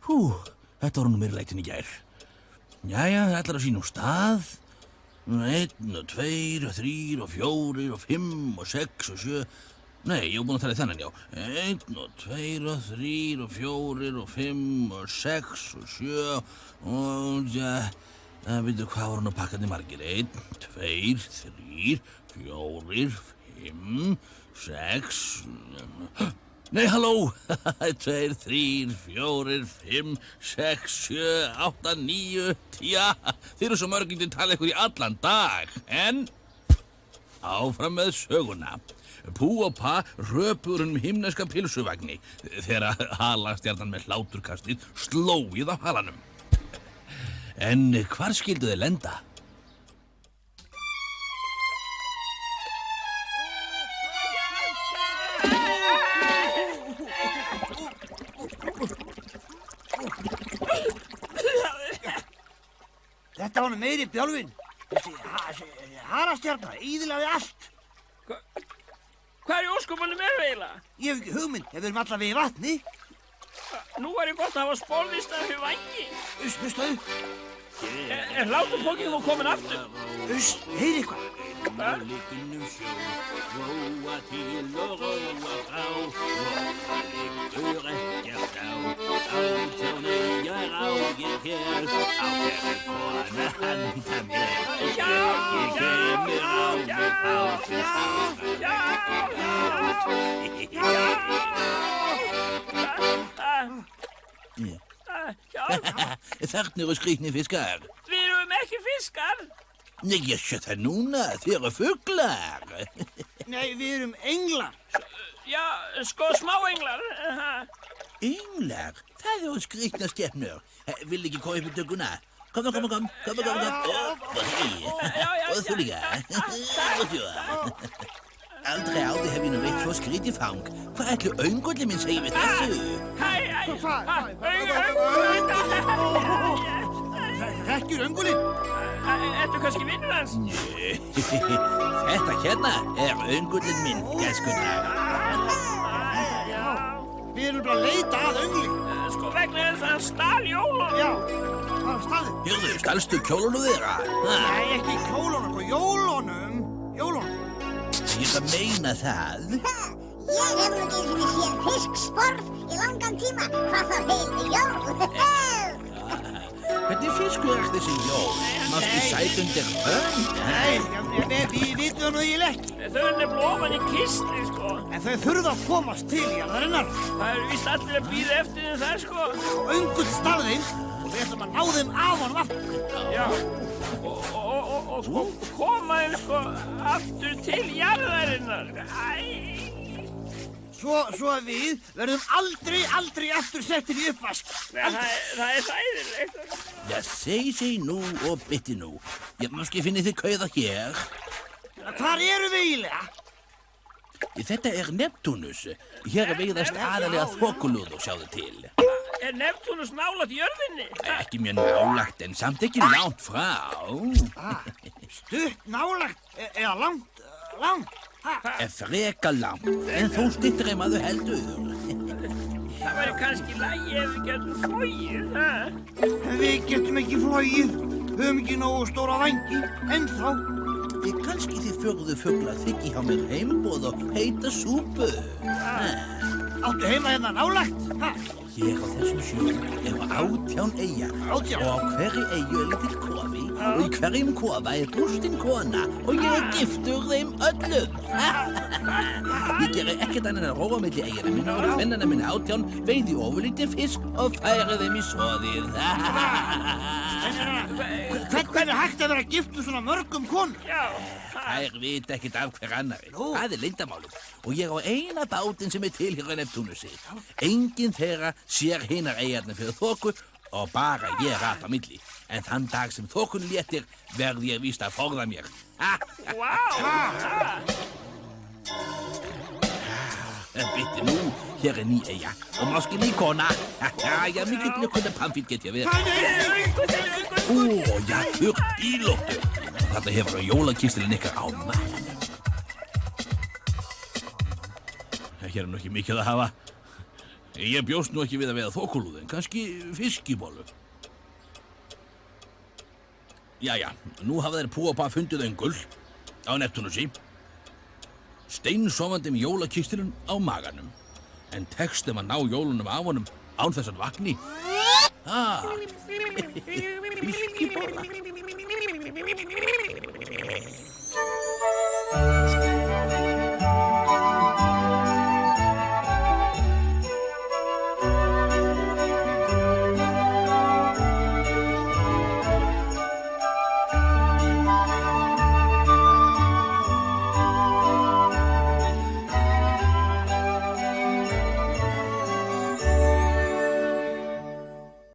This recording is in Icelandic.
Þetta var nú meira leitin í gær. Jæja, það ætlar að sína stað. 1 og 2 og 3 og 4 og 5 og 6 og 7. Nei, ég var búinn að tala í þennan, já. 1 og 2 og 3 og 4 og 5 og 6 og 7 og ja, veitu hvað voru nú pakkarnir margir? 1, 2, 3, 4, 5, 6... Nei, halló! 2, 3, 4, 5, 6, 7, 8, 9, 10. Þið eru svo mörgindi að tala ykkur í allan dag. En áfram með söguna. Pú og Pa röpuður himneska pilsuvagni þegar halastjarnan með hláturkastið slóið á halanum. En hvar skildu þið lenda? Þetta var nú meiri bjálfinn. Þessi halastjarna íðilaði allt. Hvað í ósköpunum eiginlega? Ég hef ekki hugmynd, við erum allavega í vatni. Nú væri gott að hafa spólvistað fyrir vangi. Hlustaðu. Hláturpókinn nú komin aftur? Heyri eitthvað. Hvað? Róa til og róa frá, liggur ekkert á. Átjáneyjar á ég hér, ákveður kona handa mér. Ég kemur á mig fátins Þarna eru skrýtnir fiskar. Við erum ekki fiskar. Nei, ég sé það núna, þið eru fuglar. Nei, við erum englar. Já, sko smáenglar. Englar? Það eru skrýtnar stjörnur. Vill ekki koma upp í tökuna? Kom. Og þú líka. Og þú. Aldrei áður hef ég nú veitt svo skrýtið fang. Hvað ætlu augngólli minn segir við þessu? Þekkjur öngulinn? Ertu kannski vinnur hans? Nei, þetta hérna augngóllin minn, gæskunnar. Við erum bara að leita að öngli. Sko vegna þess að hann stal jólunum. Já, hvað var stalið? Hörðu, stalstu kjólunum þeirra? Nei, ekki kjólunum, jólunum. Ég er að meina það. Ég hef nú ekki séð fisksporð í langan tíma. Hvað þá heilu jól? Hvernig fiskur er þessi jól? Máski sæt undir hönn? Nei, við vitum það nú ekki. Þau eru nefnilega ofan í kistri, sko. En þau þurfa að komast til jarðarinnar. Það eru víst allir að bíða eftir þeim þar, sko. Öngull stal þeim og við ætlum að ná þeim af honum aftur. Já, og sko koma þeim, sko, aftur til jarðarinnar. Svo að við verðum aldrei aftur settir í uppvask. Það er sæðilegt. Já, segi nú og bytti nú. Ég máski finni þið kauða hér. Hvar eru við eiginlega? Þetta er Neptúnus. Hér veiðast aðalega þokulúður, sjáðu til. Er Neptúnus nálægt jörðinni? Ekki mjög nálagt, en samt ekki langt frá. Stutt nálægt eða langt? Freka langt, en þó styttri maður heldur. Það væri kannski lagi ef við getum flogið, Við getum ekki flogið. Við höfum ekki nógu stóra vængi, ennþá. Kannski þið förðu fuglar þykki hjá mér heimboð og heita súpu. Áttu heima hérna nálægt? Hér á þessum sjó eru 18 eyjar. 18? Og á hverri eyju er lítill kofi. Og í hverjum kofa er brústin kona. Og ég giftur þeim öllum. Ég gerir ekkert annað en að róa milli eyjana minna og kvennana minna 18 veiði ofurlítið fisk og færi þeim í soðið. Hvernig hægt að vera giftur svona mörgum konum? Þær vita ekkert af hver annari. Það er leyndarmálið. Og ég á eina bátinn sem er til hér á Neptúnusi. Enginn þeirra sér hinar eyjarnar fyrir þoku og bara ég rata milli. En þann dag sem þokun léttir verð ég víst að forða mér. Bitti nú, hér er ný eyja og máski ný kona. Já, mikill lukkunni pamfín get ég verið. Já, hör bílóttu. Þetta hefur á jólakistilinn ykkar á maðanum. Hér er nú ekki mikið að hafa. Ég bjóst nú ekki við að veiða þokulúð, en kannski fiskibólu. Jæja, nú hafa þeir Púa fundið öngul á Neptúnusi. Steinsofandi með jólakisturinn á maganum. En tekst þeim að ná jólunum af honum án þess að vakni. Fiskibóla.